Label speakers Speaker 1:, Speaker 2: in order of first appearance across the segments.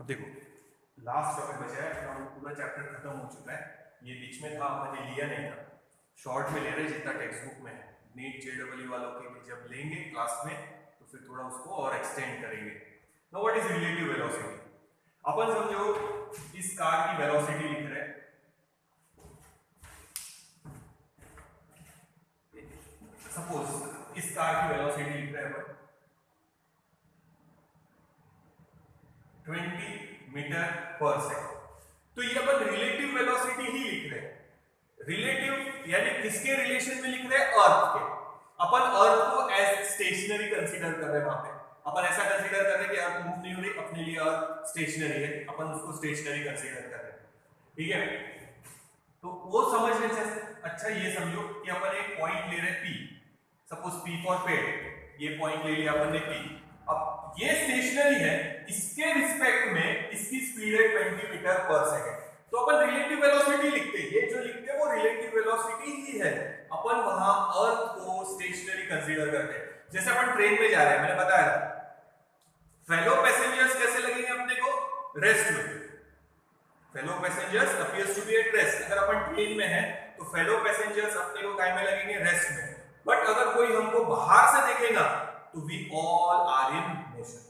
Speaker 1: अब देखो last topic बचा है, अपना पूरा चैप्टर खत्म हो चुका है। ये बीच में था, हमने लिया नहीं था, शॉर्ट में ले रहे जितना टेक्स्ट बुक में है। नीट जेडब्ल्यू वालों के लिए जब लेंगे क्लास में तो फिर थोड़ा उसको और एक्सटेंड करेंगे। Now what is relative velocity? अपन समझो इस कार की वेलोसिटी लिख रहे हैं, सपोज इस कार की वेलोसिटी लिख रहे हैं 20 मीटर पर सेकंड। तो ये अपन रिलेटिव वेलोसिटी ही लिख रहे हैं। रिलेटिव यानी किसके रिलेशन में लिख रहे हैं? अर्थ के। अपन अर्थ को एज स्टेशनरी कंसीडर कर रहे हैं। वहां पे अपन ऐसा कंसीडर कर रहे हैं कि अर्थ मूव नहीं हो रही, अपने लिए अर्थ स्टेशनरी है, अपन उसको स्टेशनरी कंसीडर कर रहे हैं। ठीक है, तो वो समझने से अच्छा ये समझो कि अपन एक पॉइंट ले रहे हैं P, सपोज P फॉर पेड़, ये पॉइंट ले लिया अपन ने P। अब ये स्टेशनरी है, इसके रिस्पेक्ट में इसकी स्पीड है 20 मीटर पर सेकंड। तो अपन रिलेटिव वेलोसिटी लिखते हैं, ये जो लिखते हैं वो रिलेटिव वेलोसिटी ही है। अपन वहां अर्थ को स्टेशनरी कंसीडर करते हैं। जैसे अपन ट्रेन में जा रहे हैं, मैंने बताया था फेलो पैसेंजर्स कैसे लगेंगे अपने को? रेस्ट में। Fellow passengers appears to be at rest. अगर अपन ट्रेन में है तो फेलो पैसेंजर्स अपने को काय में लगेंगे? रेस्ट में। बट अगर कोई हमको बाहर से देखेगा तो we all are in motion.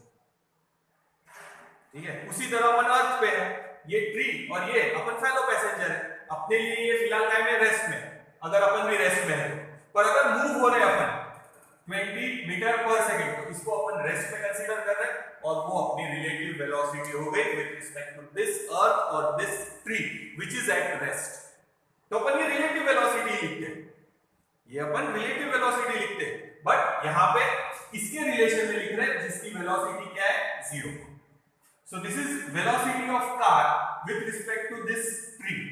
Speaker 1: ठीक है, उसी तरह अपन अर्थ पे है, ये ट्री और ये अपन फेलो पैसेंजर है, अपने लिए ये फिलहाल काय में? रेस्ट में। अगर अपन भी रेस्ट में है पर अगर मूव हो रहे अपन 20 मीटर पर सेकंड तो इसको अपन रेस्ट में कंसीडर कर रहे हैं और वो अपनी रिलेटिव वेलोसिटी हो गई with respect to this earth और this tree which is at rest. तो अपन ये रिलेटिव वेलोसिटी लिखते हैं, ये अपन रिलेटिव वेलोसिटी लिखते हैं। बट यहां पे इसके रिलेशन में लिख रहे हैं जिसकी वेलोसिटी क्या है? 0। So this is velocity of car with respect to this tree.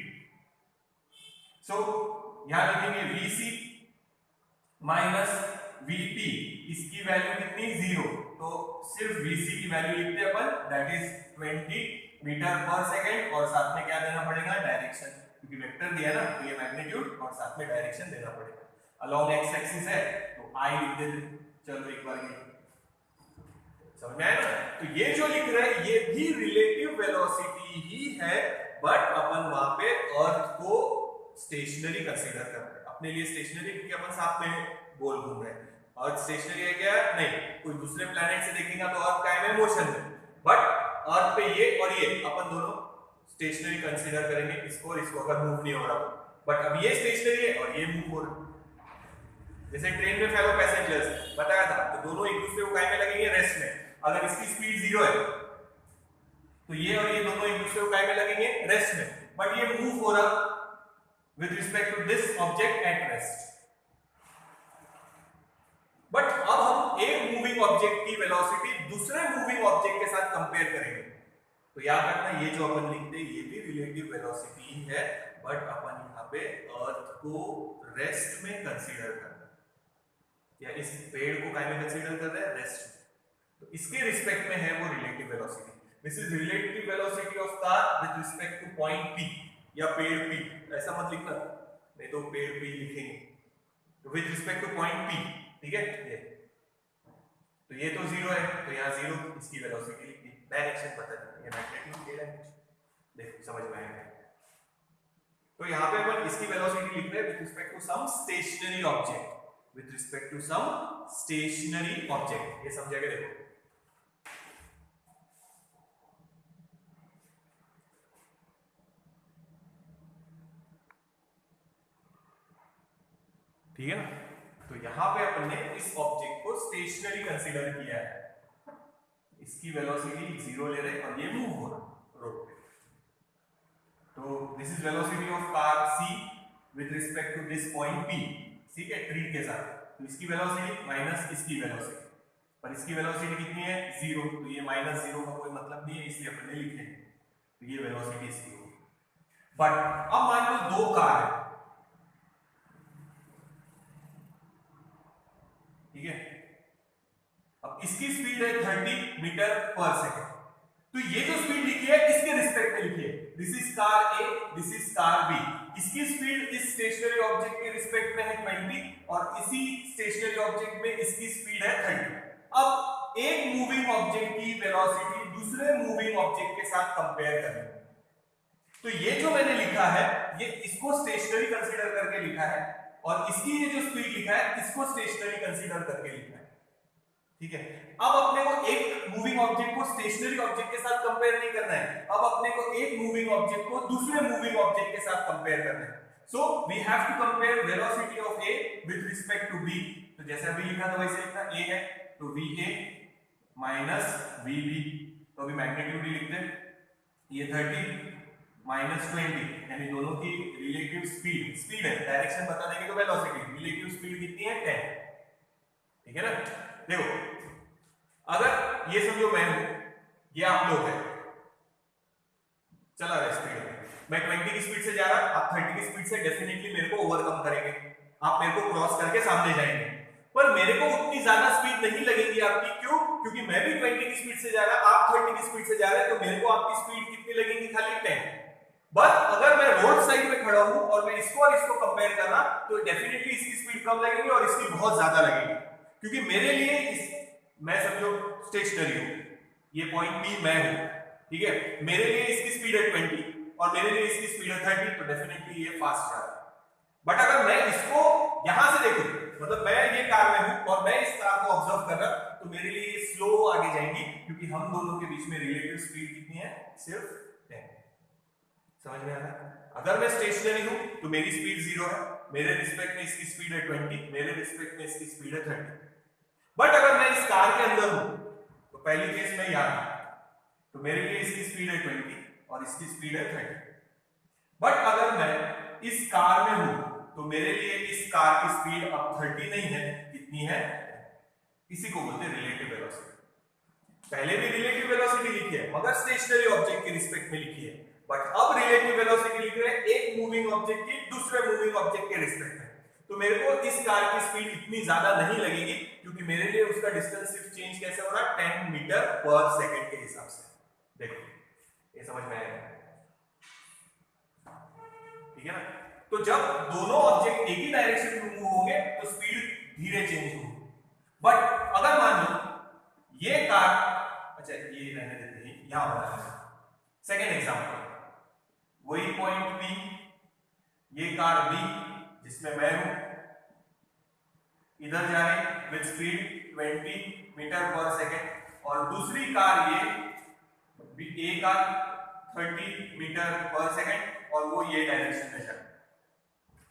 Speaker 1: So यहां लिखेंगे vc माइनस vp, इसकी वैल्यू कितनी? 0। तो सिर्फ vc की वैल्यू लिखते हैं अपन, दैट इज 20 मीटर पर सेकंड, और साथ में क्या देना पड़ेगा? डायरेक्शन, क्योंकि वेक्टर दिया ना तो ये मैग्नीट्यूड और साथ में डायरेक्शन देना पड़ेगा। अलोंग एक्स एक्सिस है तो i लिख देते। चलो एक बार ये समझ में आया ना? तो ये जो लिख रहे हैं ये भी रिलेटिव वेलोसिटी ही है, बट अपन वहां पे अर्थ को स्टेशनरी कंसीडर कर रहे हैं। अपने लिए स्टेशनरी क्योंकि अपन साथ में गोल घूम रहे हैं। अर्थ स्टेशनरी है क्या? नहीं। कोई दूसरे प्लैनेट से देखेगा तो अर्थ कायम है मोशन में, बट अर्थ पे ये और ये अपन दोनों स्टेशनरी कंसीडर करेंगे इसको और इसको, अगर मूव नहीं हो रहा। बट अब ये स्टेशनरी है और ये मूव हो रहा है। जैसे ट्रेन में फेलो पैसेंजर्स बताया था, तो दोनों एक दूसरे को काय में लगेंगे? रेस्ट में। अगर इसकी स्पीड 0 है तो ये और ये दोनों एक दूसरे को काय में लगेंगे? रेस्ट में। बट ये मूव हो रहा with respect to this object at rest. But अब हम एक मूविंग ऑब्जेक्ट की वेलोसिटी दूसरे मूविंग ऑब्जेक्ट के साथ कंपेयर करेंगे। तो याद रखना ये जो अपन लिखते हैं ये भी रिलेटिव वेलोसिटी ही है, बट अपन यहां पे अर्थ को रेस्ट में कंसीडर कर रहे हैं, या इस पेड़ को काय में कंसीडर कर रहे हैं? रेस्ट में। तो इसके रिस्पेक्ट में है वो relative velocity. This is relative velocity of car with respect two point P या पेड़ P। ऐसा मत लिखना, नहीं तो पेड़ P लिखेंगे। तो with respect two point P, ठीक है? ये तो ये तो 0 है तो यहां 0, इसकी वेलोसिटी लिख दी। डायरेक्शन पता नहीं, ये मैग्नीट्यूड के डायरेक्शन देखो समझ में आएगा। तो यहां पे अपन इसकी वेलोसिटी लिख रहे हैं with respect to some stationary object, with respect to some stationary object। ये समझेगा देखो। ठीक है ना? तो यहां पे अपन ने इस ऑब्जेक्ट को स्टेशनरी कंसीडर किया है, इसकी वेलोसिटी 0 ले रहे और ये मूव हो रहा रोड पे। तो this is velocity of car c with respect to this point P, ठीक है, ट्री के साथ। तो इसकी वेलोसिटी माइनस इसकी वेलोसिटी, पर इसकी वेलोसिटी कितनी है? 0। तो ये माइनस 0 का कोई मतलब नहीं है, इसलिए अपन ने लिखे। तो ये वेलोसिटी इसकी होगी। बट अब मान लो दो कार है, ठीक है? अब इसकी स्पीड है 30 मीटर पर सेकंड। तो ये जो स्पीड लिखी है इसके रिस्पेक्ट में लिखिए, this is car A, this is car B। इसकी स्पीड इस स्टेशनरी ऑब्जेक्ट के रिस्पेक्ट में है 20 और इसी स्टेशनरी ऑब्जेक्ट में इसकी स्पीड है 30। अब एक मूविंग ऑब्जेक्ट की वेलोसिटी दूसरे मूविंग ऑब्जेक्ट के साथ कंपेयर करें। तो ये जो मैंने लिखा है ये इसको स्टेशनरी कंसीडर करके लिखा है, और इसकी ये जो स्पीड लिखा है इसको स्टेशनरी कंसीडर करके लिखा है। ठीक है, अब अपने को एक मूविंग ऑब्जेक्ट को स्टेशनरी ऑब्जेक्ट के साथ कंपेयर नहीं करना है, अब अपने को एक मूविंग ऑब्जेक्ट को दूसरे मूविंग ऑब्जेक्ट के साथ कंपेयर करना है। So we have to compare velocity of A with respect to B. तो जैसे अभी लिखा था वैसे लिखना, ए है तो v A minus v B, तो अभी मैग्नीट्यूड लिखते हैं, ये 30 माइनस 20, यानी दोनों की रिलेटिव स्पीड है, डायरेक्शन बता देंगे तो वेलोसिटी, रिलेटिव स्पीड कितनी है 10। ठीक है ना, देखो अगर ये समझो मैं हूं, ये आप लोग हैं, चला रहा स्पीड, मैं 20 की स्पीड से जा रहा, आप 30 की स्पीड से, डेफिनेटली मेरे को ओवरकम करेंगे, आप मेरे को क्रॉस करके सामने जाएंगे, पर मेरे को उतनी ज्यादा स्पीड नहीं लगेगी आपकी। क्यों? क्योंकि मैं भी 20 की स्पीड से जा रहा, आप 30 की स्पीड से जा रहे हैं, तो मेरे को आपकी स्पीड कितनी लगेगी? खाली 10। बट अगर मैं रोड साइड में खड़ा हूं और मैं इसको और इसको कंपेयर कर रहा, तो डेफिनेटली इसकी स्पीड कम लगेगी और इसकी बहुत ज्यादा लगेगी, क्योंकि मेरे लिए मैं समझो स्टेशनरी हूं, ये पॉइंट P मैं हूं, ठीक है, मेरे लिए इसकी स्पीड है 20 और मेरे लिए इसकी स्पीड है 30, तो डेफिनेटली ये फास्ट जा रहा है। बट अगर मैं इसको यहां से देखूं, मतलब मैं ये कार में हूं और मैं इस कार को ऑब्जर्व कर रहा, तो मेरे लिए ये स्लो आगे जाएंगी, क्योंकि हम दोनों के बीच में रिलेटिव स्पीड कितनी है? सिर्फ 10। समझ में आ रहा है? अगर मैं स्टेशनरी हूं तो मेरी स्पीड 0 है, मेरे रिस्पेक्ट में इसकी स्पीड है 20, मेरे रिस्पेक्ट में इसकी स्पीड है 30। बट अगर मैं इस कार के अंदर हूं, तो पहली केस में यहां, तो मेरे लिए इसकी स्पीड है 20 और इसकी स्पीड है 30। बट अगर मैं इस कार में हूं, तो मेरे लिए इस कार की स्पीड अब 30 नहीं है, कितनी है? इसी को बोलते हैं रिलेटिव वेलोसिटी। पहले भी रिलेटिव वेलोसिटी लिखी है, मगर स्टेशनरी ऑब्जेक्ट के रिस्पेक्ट में लिखी है, बट अब रिलेटिव वेलोसिटी लिख रहे हैं एक मूविंग ऑब्जेक्ट की दूसरे मूविंग ऑब्जेक्ट के रिस्पेक्ट में। तो मेरे को इस कार की स्पीड इतनी ज्यादा नहीं लगेगी, क्योंकि मेरे लिए उसका डिस्टेंस सिर्फ चेंज कैसे हो रहा है? 10 मीटर पर सेकंड के हिसाब से। देखो ये समझ में आएगा, ठीक है ना? तो जब दोनों ऑब्जेक्ट एक ही डायरेक्शन में मूव होंगे तो स्पीड धीरे चेंज होगी। बट अगर मान लो ये कार, अच्छा ये रहने देते हैं, यहां बता सेकेंड एग्जांपल, वही पॉइंट P, ये कार B जिसमें मैं हूं, इधर जा रही विद स्पीड 20 मीटर पर सेकेंड, और दूसरी कार ये कार 30 मीटर पर सेकेंड, और वो ये डायरेक्शन में जा रही है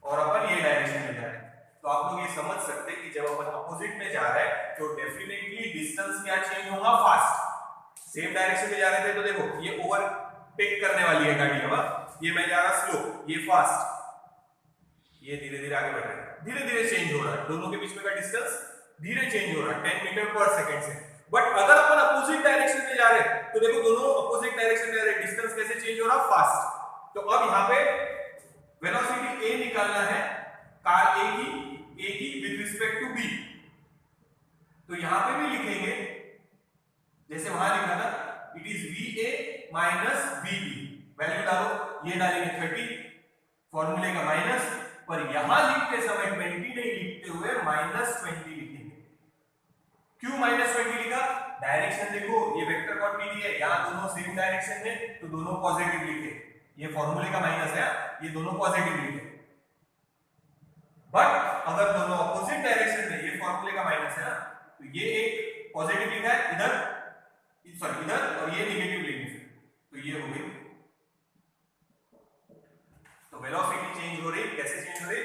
Speaker 1: और अपन ये डायरेक्शन में जा रहे हैं। तो आप लोग ये समझ सकते हैं कि जब अपन अपोजिट में जा रहे हैं तो डेफिनेटली डिस्टेंस क्या चेंज होगा? फास्ट। सेम डायरेक्शन में जा रहे थे तो देखो ये ओवरटेक करने वाली है गाड़ी, अब ये मैं जा रहा स्लो, ये फास्ट, ये धीरे धीरे आगे बढ़ रहा है, धीरे धीरे चेंज हो रहा है, दोनों के बीच में का डिस्टेंस धीरे चेंज हो रहा है 10 मीटर पर सेकंड से। बट अगर अपन अपोजिट डायरेक्शन में जा रहे हैं तो देखो दोनों अपोजिट डायरेक्शन में जा रहे हैं, डिस्टेंस कैसे चेंज हो रहा? फास्ट। तो अब यहां पे वेलोसिटी A निकालना है कार A की विद रिस्पेक्ट टू B, तो यहां पे भी लिखेंगे जैसे वहां लिखा था, it is VA minus VB, value डालो, ये डालेंगे 30, फॉर्मूले का माइनस, पर यहां लिखते समय 20 नहीं लिखते हुए -20 लिखेंगे। क्यों -20 लिखा? डायरेक्शन देखो, ये वेक्टर क्वांटिटी है, यहां दोनों सेम डायरेक्शन में, तो दोनों पॉजिटिव लिखे, ये फॉर्मूले का माइनस है, ये दोनों पॉजिटिव लिखे। बट अगर दोनों अपोजिट डायरेक्शन में, ये फॉर्मूले का माइनस है ना, तो ये एक पॉजिटिव लिखा है इधर, सॉरी इधर, और ये नेगेटिव लिखे, तो ये हो गई। तो वेलोसिटी चेंज हो रही, कैसे चेंज हो रही?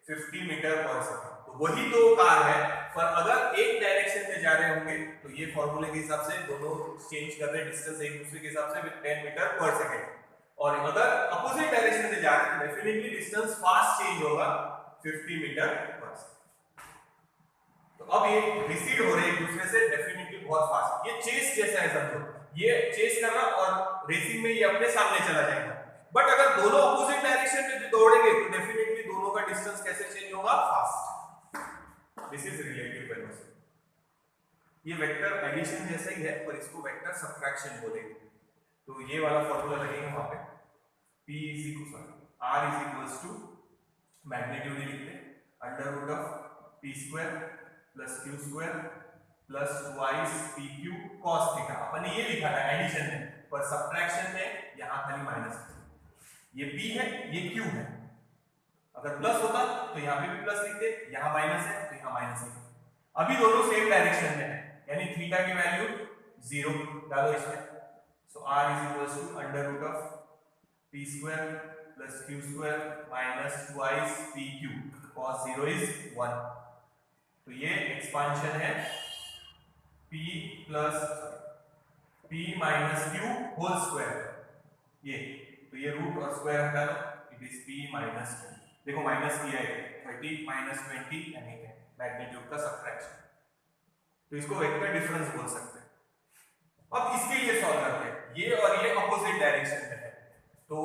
Speaker 1: 50 मीटर पर सेकंड। तो वही दो कार है, पर अगर एक डायरेक्शन में जा रहे होंगे तो ये फॉर्मूले के हिसाब से दोनों चेंज कर रहे हैं डिस्टेंस एक दूसरे के हिसाब से विद 10 मीटर पर सेकंड, और अगर अपोजिट डायरेक्शन में जा रहे हैं तो डेफिनेटली डिस्टेंस फास्ट चेंज होगा 50 मीटर पर सेकंड। तो अब ये रिसीड हो रहे हैं एक दूसरे से डेफिनेटली बहुत फास्ट, ये चेस जैसा है समझो, ये चेस कर रहा और रेसिंग में ये अपने सामने चला जाएगा। बट अगर दोनों अपोजिट डायरेक्शन में दौड़ेंगे तो डेफिनेटली दोनों का डिस्टेंस कैसे चेंज होगा? Fast. This is relative velocity. ये वेक्टर एडिशन जैसा ही है, पर इसको वेक्टर सबट्रैक्शन बोलेंगे। तो ये वाला फॉर्मूला लगेगा वहां पे, P R is equals to magnitude लिखते हैं √(p² + q² plus twice p q cos theta. अपन ने ये लिखा था एडिशन में, पर सब्ट्रैक्शन में यहाँ खाली माइनस। ये p है, ये q है। अगर प्लस होता तो यहाँ पे भी प्लस लिखते, यहाँ माइनस है तो यहाँ माइनस लिखते। अभी दोनों सेम डायरेक्शन में है, यानी थीटा की वैल्यू 0 डालो इसमें। So r is equals to under root of p square plus q square minus twice pq cos 0 is 1। तो ये एक्सपांशन है p plus p minus q whole square. ये तो ये रूट और स्क्वायर हटा लो, it is p minus q। देखो माइनस किया है 30 माइनस 20 यानी कि मैग्नीट्यूड का सब्ट्रैक्शन, तो इसको वेक्टर डिफरेंस बोल सकते हैं। अब इसके लिए सॉल्व करते हैं, ये और ये अपोजिट डायरेक्शन में है, तो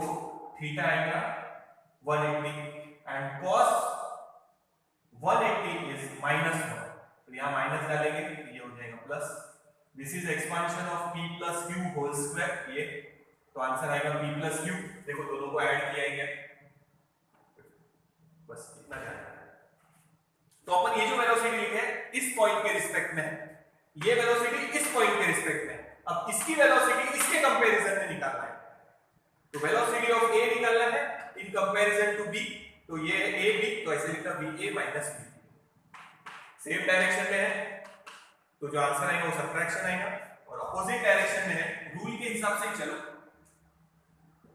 Speaker 1: थीटा आएगा 180 एंड cos 180 इज -1, तो यहां माइनस डालेंगे तो ये हो जाएगा plus. This is expansion of p plus q whole square, ये तो आंसर आएगा p प्लस q। देखो दोनों को ऐड किया गया, बस इतना जानना है। तो अपन ये जो वेलोसिटी लिखे है इस पॉइंट के रिस्पेक्ट में है, ये वेलोसिटी इस पॉइंट के रिस्पेक्ट में है। अब इसकी वेलोसिटी इसके कंपैरिजन में निकालना है, तो वेलोसिटी ऑफ a निकालना है इन कंपैरिजन टू b, तो ये a b, तो ऐसे लिखा va minus b। Same direction में है तो जो आंसर आएगा वो सब्ट्रैक्शन आएगा, और अपोजिट डायरेक्शन में है रूल के हिसाब से चलो।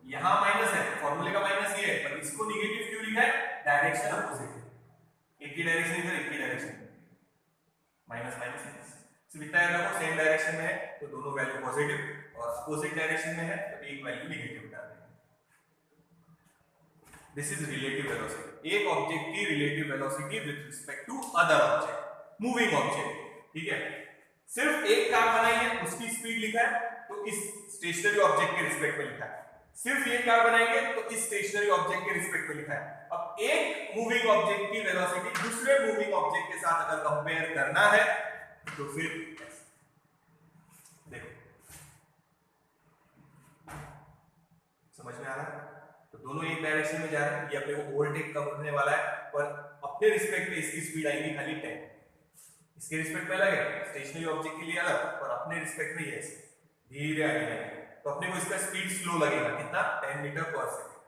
Speaker 1: यहां माइनस है, फॉर्मूले का माइनस ये है, पर इसको नेगेटिव क्यों लिखा है? डायरेक्शन अपोजिट है, एक ही डायरेक्शन इधर एक ही डायरेक्शन माइनस माइनस माइनस। सिर्फ रखो सेम डायरेक्शन में है तो दोनों वैल्यू पॉजिटिव, और अपोजिट डायरेक्शन में है तो एक वैल्यू नेगेटिव डाल देंगे। दिस इज रिलेटिव वेलोसिटी, एक ऑब्जेक्ट की relative velocity with respect to other object, moving object. ठीक है, सिर्फ एक कार बनाई है उसकी स्पीड लिखा है तो इस स्टेशनरी ऑब्जेक्ट के रिस्पेक्ट में लिखा है, सिर्फ ये कार बनाएंगे तो इस स्टेशनरी ऑब्जेक्ट के रिस्पेक्ट में लिखा है। अब एक मूविंग ऑब्जेक्ट की वेलोसिटी दूसरे मूविंग ऑब्जेक्ट के साथ अगर कंपेयर करना है तो फिर देखो समझ में आ रहा है? तो दोनों एक डायरेक्शन में जा रहे हैं, ये अपने को ओवरटेक करने वाला है, पर अपने रिस्पेक्ट में इसकी स्पीड आएगी खाली 10, इसके रिस्पेक्ट में अलग है, स्टेशनरी ऑब्जेक्ट के लिए अलग, पर अपने रिस्पेक्ट में ये धीरे आगे जाएगा तो अपने को इसका स्पीड स्लो लगेगा, कितना? 10 मीटर पर सेकंड,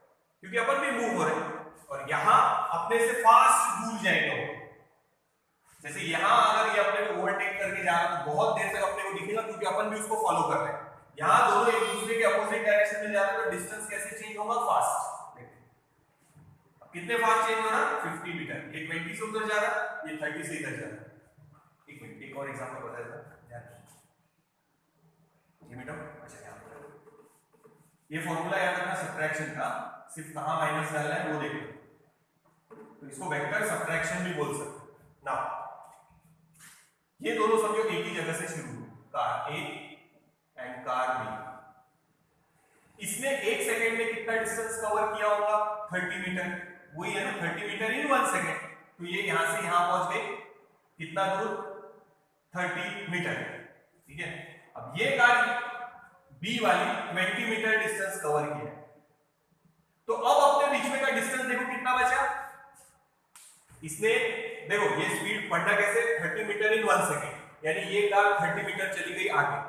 Speaker 1: क्योंकि अपन भी मूव हो रहे हैं। और यहां अपने से फास्ट दूर जाएगा वो, जैसे यहां अगर ये अपने को ओवरटेक करके जा रहा है तो बहुत देर तक अपने को दिखेगा, क्योंकि अपन भी उसको फॉलो कर रहे हैं। यहां दोनों एक दूसरे के अपोजिट डायरेक्शन में जा रहे हैं तो डिस्टेंस कैसे चेंज होगा? फास्ट। देखो कितने फास्ट चेंज हो रहा है? 50 मीटर, ये 20 से उधर जा रहा है, ये 30 से इधर जा रहा है। एक मिनट, एक और एग्जांपल बता देता हूं, ये मीटर। अच्छा यहां ये फॉर्मूला याद रखना सब्ट्रैक्शन का, सिर्फ कहां माइनस डालना है वो देखो, तो इसको वेक्टर सब्ट्रैक्शन भी बोल सकते हैं ना। ये दोनों समझो एक ही जगह से शुरू हुए, car A and car B. इसने 1 सेकंड में कितना डिस्टेंस कवर किया होगा? 30 मीटर, वही है ना, 30 मीटर इन 1 सेकंड। तो ये यहां से यहां पहुंच गए, कितना दूर? 30 मीटर। ठीक है, अब ये कार बी वाली 20 मीटर डिस्टेंस कवर किया, तो अब अपने बीच में का डिस्टेंस देखो कितना बचा। इसने देखो ये स्पीड बढ़ना कैसे? 30 मीटर इन 1 सेकंड, यानी ये कार 30 मीटर चली गई आगे।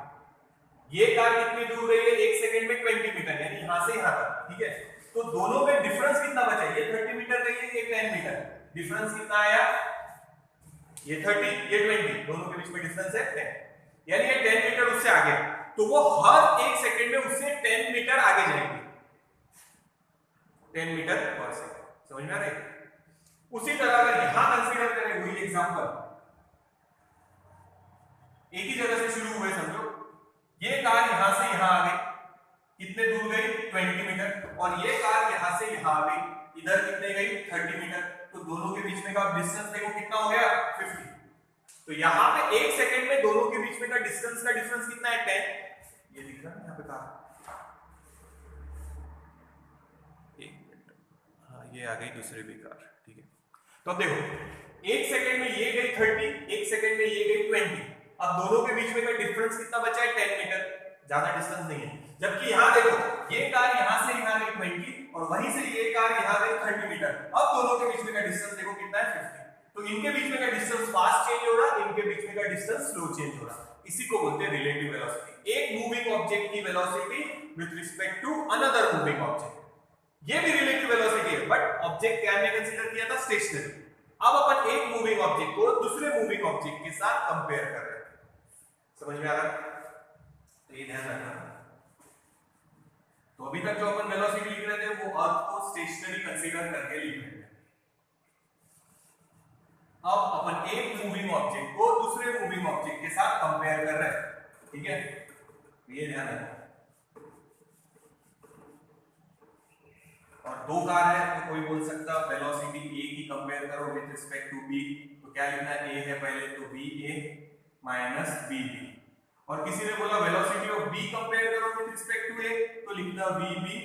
Speaker 1: ये कार कितनी दूर गई है? 1 सेकंड में 20 मीटर, यानी यहां से यहां तक। ठीक है, तो दोनों में डिफरेंस कितना बचा? ये 30 मीटर गई है, ये 10 मीटर, डिफरेंस कितना आया? ये 30, ये 20, दोनों के बीच में डिफरेंस है 10, यानी ये 10 मीटर उससे आगे, तो वो हर 1 सेकंड में उससे 10 मीटर आगे जाएंगे, 10 मीटर पर सेकंड। समझ में आ रहा है? उसी तरह अगर यहां कंसीडर करें वही एग्जांपल, एक ही जगह से शुरू हुए समझो, ये कार यहां से यहां आ गई, कितने दूर गई? 20 मीटर, और ये कार यहां से यहां आ गई, इधर कितने गई? 30 मीटर, तो दोनों के बीच में का डिस्टेंस देखो कितना हो गया? 50। तो यहां पे 1 सेकंड में दोनों के बीच में का डिस्टेंस कितना है? 10। ये दिख रहा है यहां पे कार, हाँ ये आ गई दूसरी भी कार। ठीक है, तो अब देखो 1 सेकंड में ये गई 30, 1 सेकंड में ये गई 20, अब दोनों के बीच में का डिफरेंस कितना बचा है? 10 मीटर, ज्यादा डिस्टेंस नहीं है। जबकि यहां देखो ये कार यहां से यहां गई 20 और वहीं से ये कार यहां गई 30 मीटर, अब दोनों के बीच में का डिस्टेंस देखो कितना है? 50। तो इनके बीच में का डिस्टेंस फास्ट चेंज हो रहा है, इनके बीच में का डिस्टेंस स्लो चेंज हो रहा है, इसी को बोलते हैं रिलेटिव वेलोसिटी। एक मूविंग ऑब्जेक्ट की velocity with respect to another moving object, ये भी रिलेटिव वेलोसिटी है, बट ऑब्जेक्ट क्या हमने कंसीडर किया था, स्टेशनरी। अब अपन एक मूविंग ऑब्जेक्ट को दूसरे मूविंग ऑब्जेक्ट के साथ कंपेयर कर रहे हैं, समझ में आ रहा है? तो ये ध्यान रखना। तो अभी तक जो अपन वेलोसिटी लिख रहे थे वो अर्थ को स्टेशनरी कंसीडर करके लिख रहे थे। अब अपन एक मूविंग ऑब्जेक्ट को दूसरे मूविंग ऑब्जेक्ट के साथ कंपेयर कर रहे हैं, ठीक है? ये ध्यान रखना। और दो कार है तो कोई बोल सकता वेलोसिटी ए की कंपेयर करो विद रिस्पेक्ट टू बी, तो क्या लिखना है, ए है पहले तो B A minus B B. और किसी ने बोला वेलोसिटी ऑफ बी कंपेयर करो विद रिस्पेक्ट टू ए, तो लिखना V B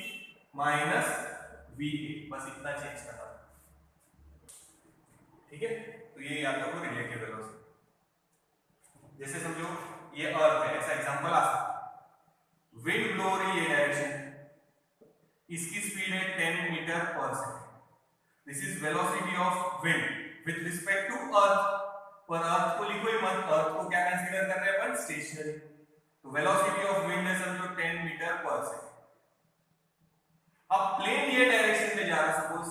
Speaker 1: minus V A, बस इतना चेंज करना, ठीक है? तो ये याद रखो रिलेटिव वेलोसिटी। जैसे समझो ये अर्थ है, ऐसा एग्जांपल आ सकता है, विंड ब्लो रही है डायरेक्शन, इसकी स्पीड है 10 मीटर पर second, this is velocity of wind with respect to earth. पर अर्थ को लिखो ही मत, अर्थ को क्या कंसीडर कर रहे हैं अपन, स्टेशनरी। तो वेलोसिटी ऑफ विंड है समझो 10 मीटर पर सेकंड। अब प्लेन ये डायरेक्शन में जा रहा है, सपोज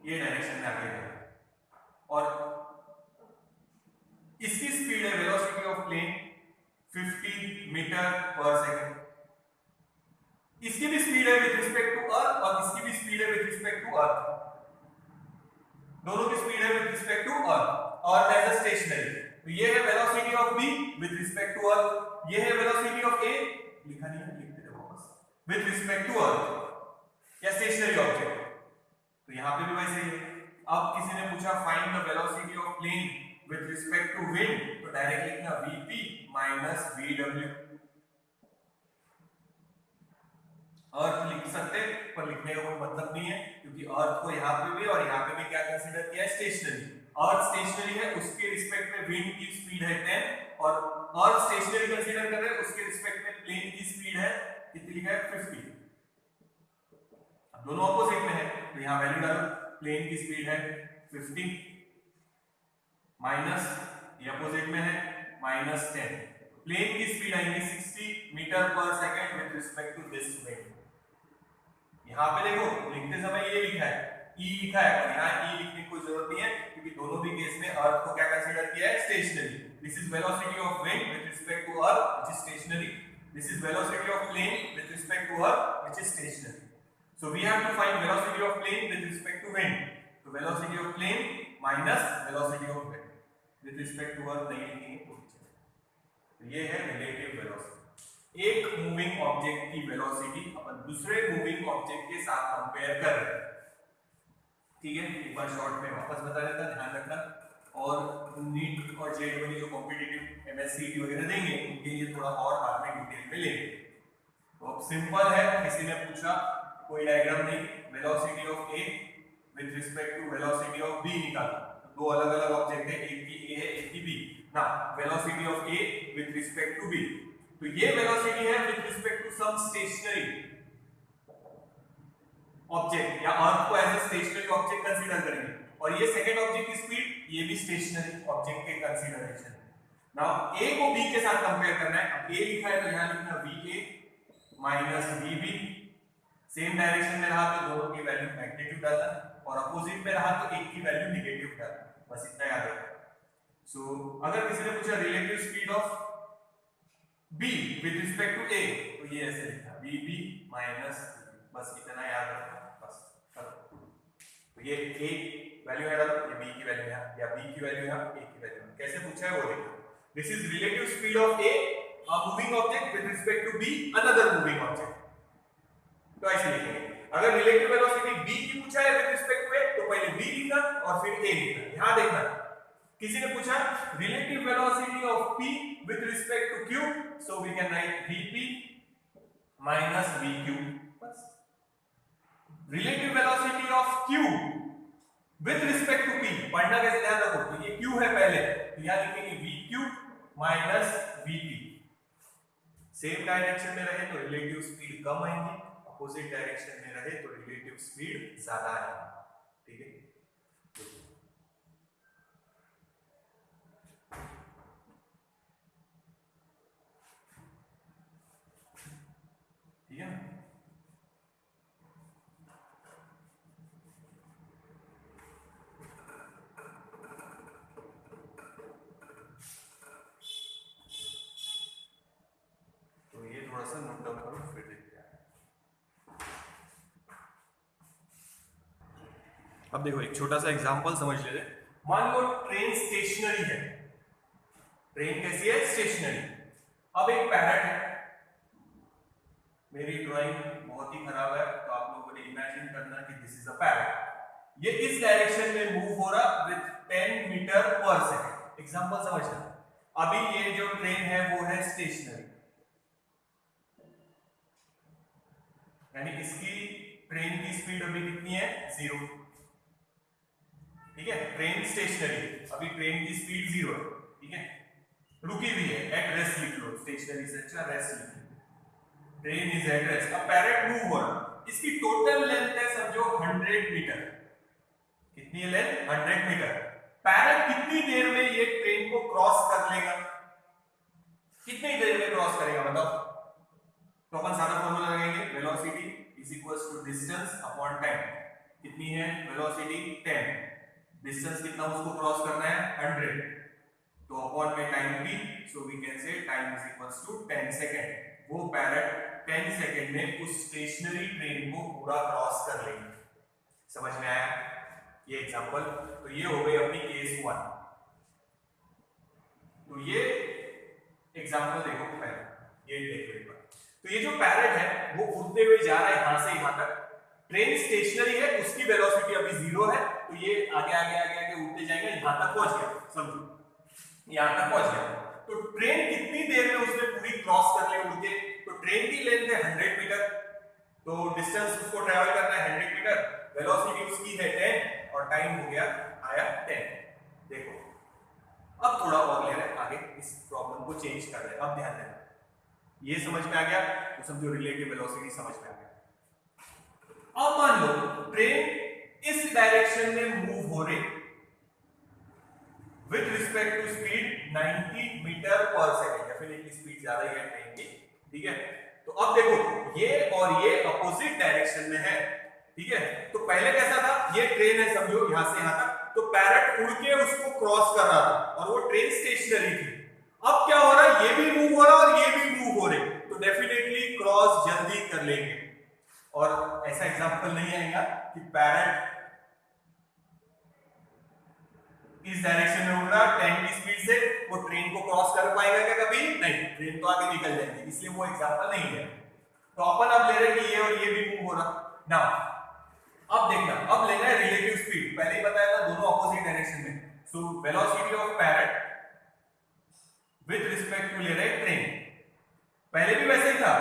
Speaker 1: ये डायरेक्शन में आगे है और इसकी स्पीड है वेलोसिटी ऑफ प्लेन 50 मीटर पर सेकंड, इसकी भी स्पीड है विद रिस्पेक्ट टू अर्थ और इसकी भी स्पीड है विद रिस्पेक्ट टू अर्थ, दोनों की स्पीड है विद रिस्पेक्ट टू अर्थ और एज अ स्टेशनरी। तो ये है velocity of B with respect to earth, ये है वेलोसिटी ऑफ ए, लिखा नहीं है, लिख देते वापस, विद रिस्पेक्ट टू अर्थ या स्टेशनरी ऑब्जेक्ट। तो यहां पे भी वैसे ही है। अब किसी ने पूछा find the velocity of plane with respect to wind, तो डायरेक्ट लिखना vp माइनस vw। अर्थ लिख सकते पर लिखने का कोई मतलब नहीं है, क्योंकि अर्थ को यहां पे भी और यहां पे भी क्या कंसीडर किया है, स्टेशनरी। अर्थ स्टेशनरी है, उसके रिस्पेक्ट में विंड की स्पीड है 10 और अर्थ स्टेशनरी कंसीडर कर रहे हैं, उसके रिस्पेक्ट में प्लेन की स्पीड है कितनी, लिखा है 50। दोनों ऑपोजिट में है तो यहां वैल्यू डालो, प्लेन की स्पीड है 50 माइनस ये अपोजिट में है माइनस 10, प्लेन की स्पीड आएगी 60 मीटर पर second with respect to this wind. यहां पे देखो लिखते समय ये लिखा है, ई लिखा है, और यहां ई लिखने की कोई जरूरत नहीं है, क्योंकि दोनों भी केस में अर्थ को क्या कंसीडर किया है, stationary. This is velocity of wind with respect to earth which is stationary, this is velocity of plane with respect to earth which is stationary. So we have to find velocity of plane with respect to wind. So velocity of plane minus velocity of wind with respect to earth नहीं लिखेंगे। तो ये है relative velocity। एक moving object की velocity अपन दूसरे moving object के साथ कंपेयर कर रहे हैं, ठीक है? एक बार शॉर्ट में वापस बता देता, ध्यान रखना। और नीट और जेईई जो कॉम्पिटिटिव एमएससीटी वगैरह देंगे उनके लिए थोड़ा और बाद में डिटेल में लेंगे। तो अब सिंपल है, किसी ने पूछा कोई डायग्राम नहीं, velocity of A with respect to velocity of B निकालो, तो दो अलग अलग ऑब्जेक्ट है, एक की ए है एक की बी ना, velocity of A with respect to B, तो ये वेलोसिटी है with respect to some stationary object या अर्थ को as a stationary object consider करेंगे, और ये सेकंड ऑब्जेक्ट की स्पीड ये भी स्टेशनरी ऑब्जेक्ट के कंसीडरेशन। नाउ ए को बी के साथ कंपेयर करना है, अब ए लिखा है तो यहां लिखना va minus vb, same direction में रहा तो दोनों की वैल्यू मैग्नीट्यूड डालना, और अपोजिट में रहा तो एक की वैल्यू नेगेटिव डालना, बस इतना याद रखना। सो अगर किसी ने पूछा relative speed of b with respect to a, तो ये ऐसे लिखा vb माइनस, बस इतना याद रखना, बस करो। तो ये a वैल्यू है डालो, ये b की वैल्यू है या b की वैल्यू है a की वैल्यू, कैसे पूछा है वो देखो। This is relative speed of a moving object with respect to b another moving object, तो ऐसे लिखेंगे। अगर रिलेटिव वेलोसिटी b की पूछा है विद रिस्पेक्ट टू a, तो पहले b लिखना और फिर a लिखना। यहां देखना, किसी ने पूछा relative velocity of p with respect to q, so we can write vp minus vq, बस। Relative velocity of q with respect to p, पढ़ना कैसे ध्यान रखो, तो ये q है पहले, तो यहां लिखेंगे vq minus vp, same direction में रहे तो रिलेटिव स्पीड कम आएगी, अपोजिट डायरेक्शन में रहे तो रिलेटिव स्पीड ज्यादा है, ठीक है। ठीक है ना? तो ये थोड़ा सा नोट डाउन करो, फिर देखते हैं। अब देखो एक छोटा सा एग्जांपल समझ लेते। मान लो ट्रेन स्टेशनरी है, ट्रेन कैसी है? स्टेशनरी। अब एक पैरेट है, मेरी ड्राइंग बहुत ही खराब है तो आप लोगों ने इमेजिन करना कि दिस इज अ पैरेट। ये इस डायरेक्शन में मूव हो रहा विद 10 मीटर पर सेकंड। एग्जांपल समझना। अभी ये जो ट्रेन है वो है स्टेशनरी, यानी इसकी ट्रेन की स्पीड अभी कितनी है? 0। ठीक है, ट्रेन स्टेशनरी, अभी ट्रेन की स्पीड 0 है, ठीक है, रुकी हुई है, एट रेस्ट लिख लो, स्टेशनरी से अच्छा रेस्ट लिख लो, ट्रेन इज एट रेस्ट। अब पैरेट मूव हो रहा, इसकी टोटल लेंथ है समझो 100 मीटर। कितनी है लेंथ? 100 मीटर। पैरेट कितनी देर में ये ट्रेन को क्रॉस कर लेगा? कितनी देर में क्रॉस करेगा बताओ? तो अपन सारा फॉर्मूला लगाएंगे, velocity is equals to distance upon time. कितनी है वेलोसिटी? 10। डिस्टेंस कितना उसको क्रॉस करना है? 100, तो अपॉन में टाइम भी, so we can say time is equals to 10 second. वो पैरेट 10 सेकंड में उस स्टेशनरी ट्रेन को पूरा क्रॉस कर लेगी। समझ में आया ये एग्जांपल? तो ये हो गई अपनी केस 1। तो ये एग्जांपल देखो पहले, ये देखो एक बार। तो ये जो पैरेट है वो उड़ते हुए जा रहा है यहां से यहां तक, ट्रेन स्टेशनरी है, उसकी वेलोसिटी अभी 0 है, तो ये आगे आगे आगे आगे उड़ते जाएगा, यहां तक पहुंच गया, समझो यहां तक पहुंच गया। तो ट्रेन कितनी देर में उसने पूरी क्रॉस कर ली उड़ के? तो ट्रेन की लेंथ है 100 मीटर, तो डिस्टेंस उसको ट्रैवल करना है 100 मीटर, वेलोसिटी उसकी है 10 और टाइम हो गया आया 10। देखो अब थोड़ा और ले रहे हैं आगे, इस प्रॉब्लम को चेंज कर रहे हैं। अब ध्यान देना, ये समझ में आ गया तो समझो रिलेटिव वेलोसिटी समझ में आ गया। अब मान लो ट्रेन इस डायरेक्शन में मूव हो रही with respect to speed 90 meter पर सेकंड, डेफिनेटली स्पीड ज्यादा ही है ट्रेन की, ठीक है। तो अब देखो ये और ये अपोजिट डायरेक्शन में है, ठीक है। तो पहले कैसा था? ये ट्रेन है समझो यहां से यहां तक, तो पैरेट उड़ के उसको क्रॉस कर रहा था और वो ट्रेन स्टेशनरी थी। अब क्या हो रहा है? ये भी मूव हो रहा और ये भी मूव हो रही, तो डेफिनेटली क्रॉस जल्दी कर लेंगे। और ऐसा एग्जांपल नहीं आएगा कि पैरेट इस डायरेक्शन में उड़ रहा 10 की स्पीड से, वो ट्रेन को क्रॉस कर पाएगा क्या कभी? नहीं, ट्रेन तो आगे निकल जाएगी, इसलिए वो एग्जांपल नहीं है। तो अपन अब ले रहे हैं कि ये और ये भी मूव हो रहा ना। अब देखना, अब लेना है रिलेटिव स्पीड। पहले ही बताया था दोनों ऑपोजिट डायरेक्शन में, so velocity of parrot with respect to ले रहे ट्रेन। पहले भी वैसे ही था,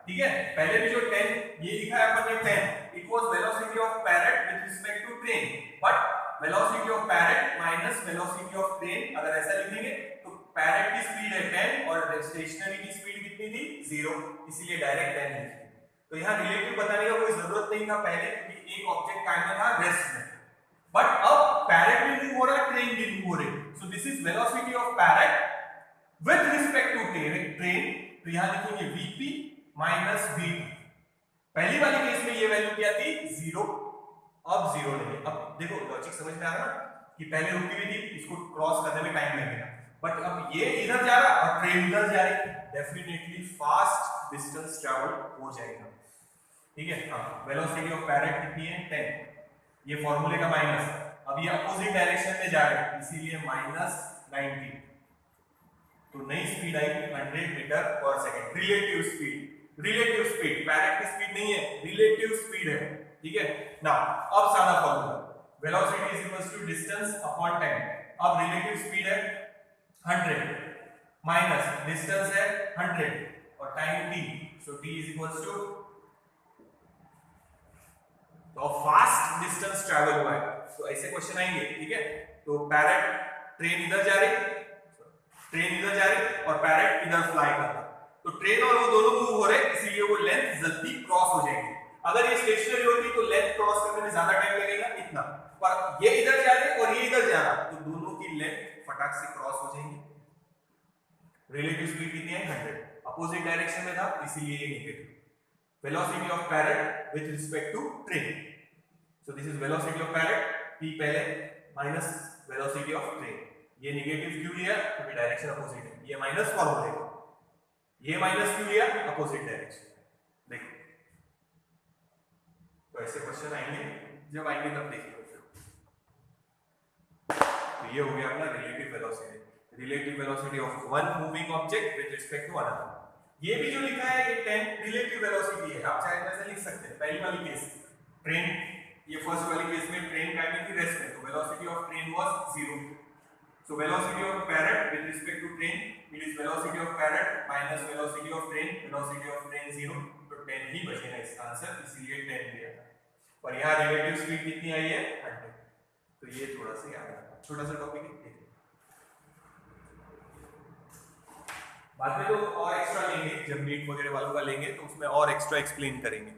Speaker 1: ठीक है, पहले भी जो 10 ये लिखा है अपन ने 10, it was velocity of parrot with respect to train, but velocity of parrot minus velocity of train अगर ऐसा लिखेंगे तो पैरेट की स्पीड है 10 और स्टेशनरी की स्पीड कितनी थी? 0, इसीलिए डायरेक्ट 10 लिखी। तो यहां रिलेटिव बताने का कोई जरूरत नहीं था पहले, क्योंकि एक ऑब्जेक्ट काइंड में था रेस्ट में, बट अब पैरेट भी मूव हो रहा है, ट्रेन भी मूव हो रही, so this is velocity of parrot with respect to train. तो यहां लिखेंगे vp माइनस vt। पहली वाली केस में ये वैल्यू क्या थी? 0, अब 0 नहीं है। अब देखो लॉजिक समझ में आ रहा है कि पहले रुकी हुई थी, इसको क्रॉस करने में टाइम लगेगा, बट अब ये इधर जा रहा और ट्रेन इधर जा रही, डेफिनेटली फास्ट डिस्टेंस ट्रैवल हो जाएगा, ठीक है। हाँ, वेलोसिटी ऑफ पैरेट कितनी है? 10, ये फॉर्मूले का माइनस, अब ये अपोजिट डायरेक्शन में जा रहे हैं इसीलिए माइनस 90, तो नई स्पीड आई 100 मीटर पर second. Relative speed, relative speed parrot की स्पीड नहीं है, रिलेटिव स्पीड है, ठीक है ना। अब सारा formula, velocity is equals to distance upon time. अब रिलेटिव स्पीड है 100 माइनस डिस्टेंस है 100 और time t, so t is equals to, तो फास्ट डिस्टेंस ट्रैवल हुआ है, तो ऐसे क्वेश्चन आएंगे, ठीक है। तो पैरेट, ट्रेन इधर जा रही, ट्रेन इधर जा रही और पैरेट इधर फ्लाई कर रहा, तो ट्रेन और वो दोनों मूव हो रहे, इसीलिए वो लेंथ जल्दी क्रॉस हो जाएगी। अगर ये स्टेशनरी होती तो लेंथ क्रॉस करने में ज्यादा टाइम लगेगा इतना, पर ये इधर जा रहे और ये इधर जा रहा तो दोनों की लेंथ फटाक से क्रॉस हो जाएंगी। रिलेटिव स्पीड कितनी है 100, अपोजिट डायरेक्शन में था इसीलिए ये negative. Velocity of parrot with respect to train, so this is velocity of parrot, p पहले माइनस वेलोसिटी ऑफ ट्रेन। ये नेगेटिव क्यों लिया क्योंकि डायरेक्शन अपोजिट है, ये माइनस फॉर्मूले का, ये माइनस क्यों लिया अपोजिट डायरेक्शन। देखो तो ऐसे क्वेश्चन आएंगे, जब आएंगे तब देखिए। तो ये हो गया अपना relative velocity, relative velocity of one moving object with respect to another. ये भी जो लिखा है ये 10 रिलेटिव वेलोसिटी है, आप चाहे ऐसे लिख सकते हैं। पहली वाली केस ट्रेन, ये फर्स्ट वाली केस में ट्रेन टाइम में थी रेस्ट में, तो velocity of train was 0, so velocity of parrot with respect to train it is velocity of parrot minus velocity of train, velocity of train 0, तो 10 ही बचेगा इसका आंसर, इसीलिए 10 लिया था। और यहाँ रिलेटिव स्पीड कितनी आई है 100, तो ये थोड़ा सा याद रखना, छोटा सा टॉपिक है। बाद में तो और एक्स्ट्रा लेंगे, जब नीट वगैरह वालों का लेंगे तो उसमें और एक्स्ट्रा एक्सप्लेन करेंगे।